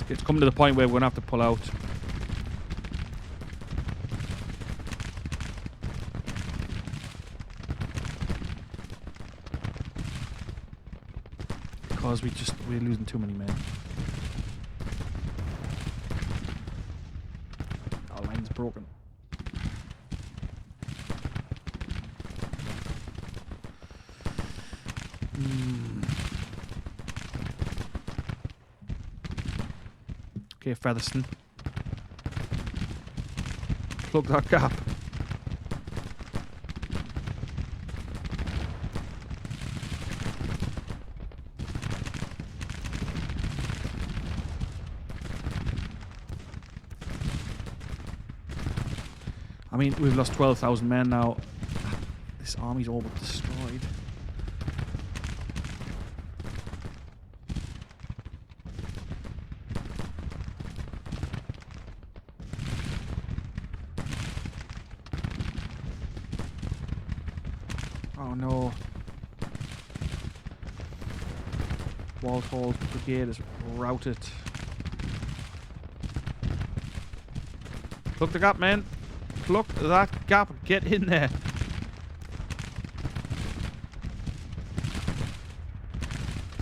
It's coming to the point where we're going to have to pull out. Because we're losing too many men. Broken. Okay, Featherston. Plug that gap. I mean, we've lost 12,000 men now. This army's all but destroyed. Oh no. Walthall's brigade is routed. Plug the gap, man. Plug that gap. Get in there.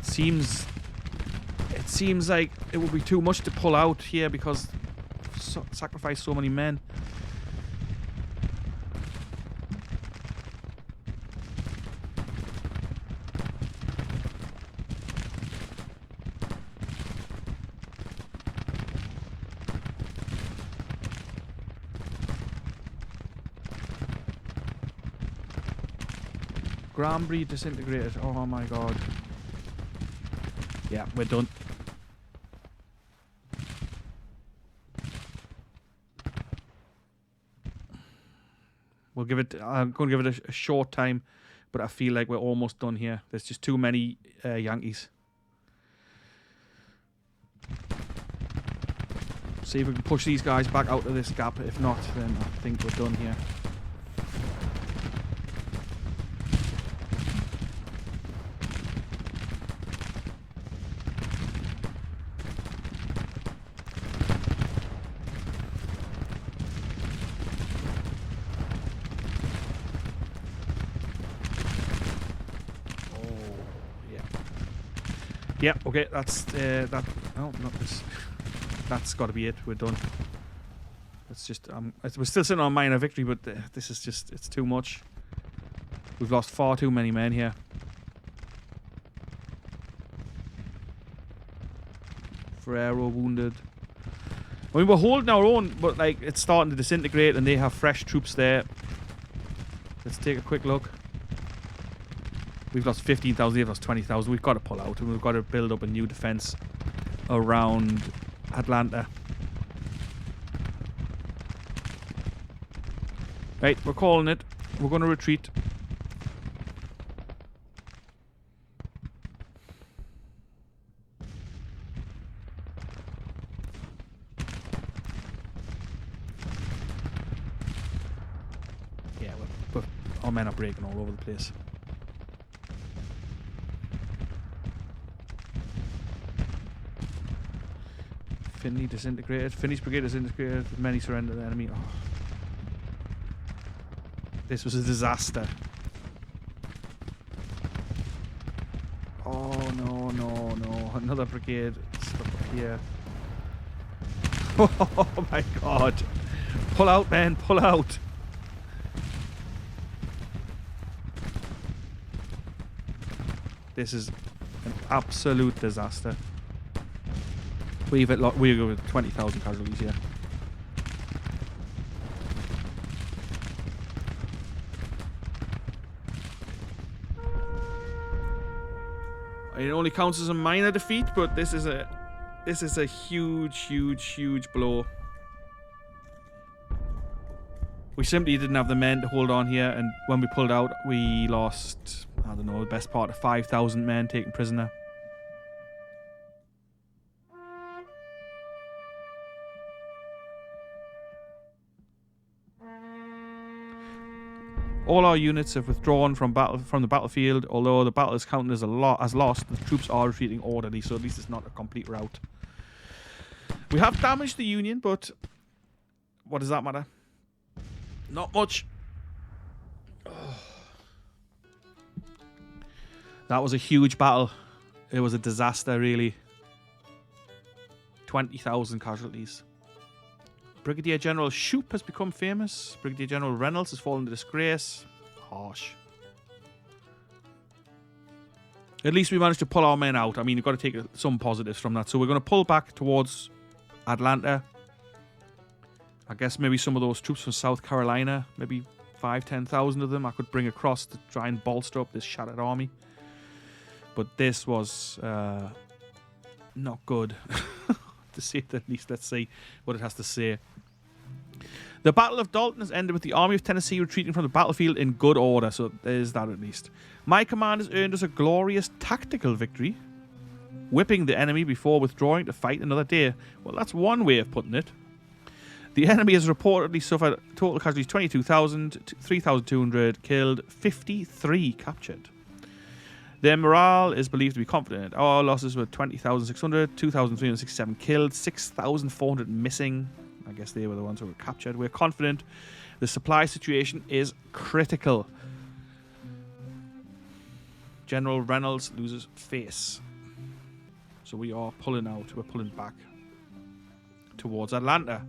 It seems like it would be too much to pull out here because sacrifice so many men. Granbury disintegrated. Oh my god. Yeah, we're done. We'll give it. I'm going to give it a short time, but I feel like we're almost done here. There's just too many Yankees. See if we can push these guys back out of this gap. If not, then I think we're done here. Yeah, okay, that's that. No, not this. That's got to be it. We're done. It's just we're still sitting on a minor victory, but this is just, it's too much. We've lost far too many men here. Ferrero wounded. I mean, we're holding our own, but like it's starting to disintegrate, and they have fresh troops there. Let's take a quick look. We've lost 15,000, they've lost 20,000. We've got to pull out and we've got to build up a new defense around Atlanta. Right, we're calling it. We're going to retreat. Yeah, our men are breaking all over the place. Finley disintegrated. Finney's brigade disintegrated. Many surrendered to the enemy. Oh. This was a disaster. Oh no, no, no. Another brigade stuck up here. Oh my god. Pull out, man. Pull out. This is an absolute disaster. We go with 20,000 casualties here. It only counts as a minor defeat, but this is a huge, huge, huge blow. We simply didn't have the men to hold on here, and when we pulled out, we lost, I don't know, the best part of 5,000 men taken prisoner. All our units have withdrawn from the battlefield. Although the battle is counted as lost, the troops are retreating orderly, so at least it's not a complete rout. We have damaged the Union, but what does that matter? Not much. Oh. That was a huge battle. It was a disaster, really. 20,000 casualties. Brigadier General Shoup has become famous. Brigadier General Reynolds has fallen into disgrace. Harsh. At least we managed to pull our men out. I mean, you've got to take some positives from that. So we're going to pull back towards Atlanta. I guess maybe some of those troops from South Carolina, maybe 5,000-10,000 of them I could bring across to try and bolster up this shattered army. But this was not good, to say the least. Let's see what it has to say. The Battle of Dalton has ended with the Army of Tennessee retreating from the battlefield in good order, so there's that at least. My command has earned us a glorious tactical victory, whipping the enemy before withdrawing to fight another day. Well, that's one way of putting it. The enemy has reportedly suffered total casualties 22,000, 3,200 killed, 53 captured. Their morale is believed to be confident. Our losses were 20,600, 2,367 killed, 6,400 missing. I guess they were the ones who were captured. We're confident the supply situation is critical. General Reynolds loses face. So we are pulling out. We're pulling back towards Atlanta.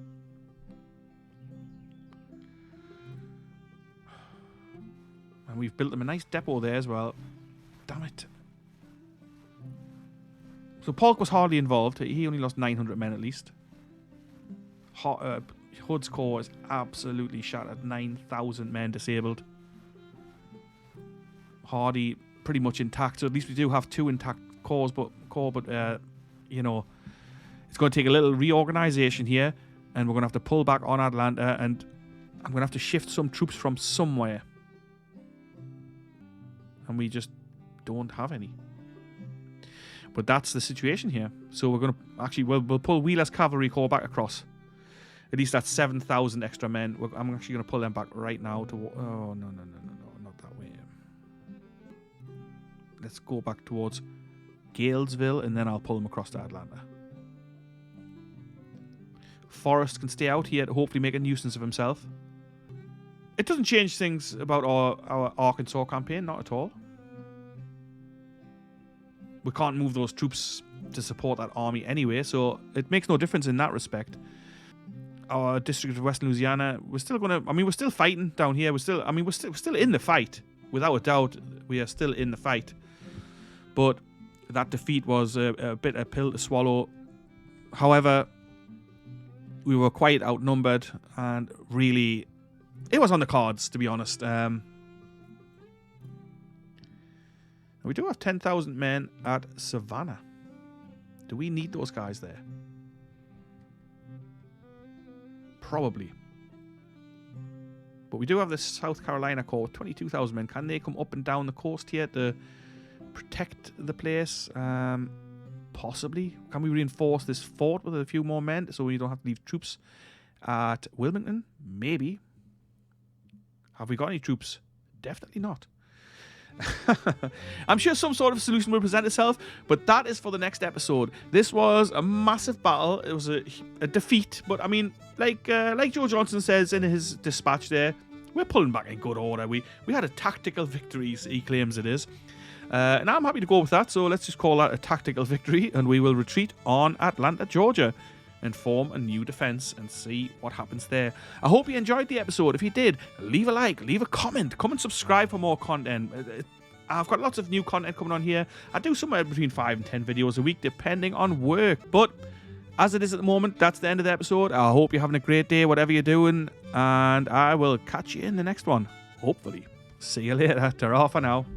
And we've built them a nice depot there as well. Damn it. So Polk was hardly involved. He only lost 900 men at least. Hood's corps is absolutely shattered. 9,000 men disabled. Hardee pretty much intact. So at least we do have 2 intact corps, but you know, it's going to take a little reorganization here, and we're going to have to pull back on Atlanta, and I'm going to have to shift some troops from somewhere, and we just don't have any. But that's the situation here. So we're going to actually we'll pull Wheeler's cavalry corps back across. At least that's 7,000 extra men. I'm actually going to pull them back right now to... Oh, no, not that way. Let's go back towards Galesville, and then I'll pull them across to Atlanta. Forrest can stay out here to hopefully make a nuisance of himself. It doesn't change things about our Arkansas campaign, not at all. We can't move those troops to support that army anyway, so it makes no difference in that respect. Our district of Western Louisiana, we're still going to... I mean, we're still fighting down here. We're still in the fight. Without a doubt, we are still in the fight. But that defeat was a bit a pill to swallow. However, we were quite outnumbered, and really, it was on the cards, to be honest. We do have 10,000 men at Savannah. Do we need those guys there? Probably. But we do have the South Carolina Corps, 22,000 men. Can they come up and down the coast here to protect the place? Possibly. Can we reinforce this fort with a few more men so we don't have to leave troops at Wilmington? Maybe. Have we got any troops? Definitely not. I'm sure some sort of solution will present itself, but that is for the next episode. This was a massive battle. It was a defeat, but I mean, like Joe Johnson says in his dispatch there, we're pulling back in good order. We had a tactical victory, he claims it is. And I'm happy to go with that, so let's just call that a tactical victory, and we will retreat on Atlanta, Georgia, and form a new defense and see what happens there. I hope you enjoyed the episode. If you did, leave a like, leave a comment, come and subscribe for more content. I've got lots of new content coming on here. I do somewhere between 5 and 10 videos a week, depending on work. But as it is at the moment, that's the end of the episode. I hope you're having a great day, whatever you're doing, and I will catch you in the next one, hopefully. See you later. Ta-ra for now.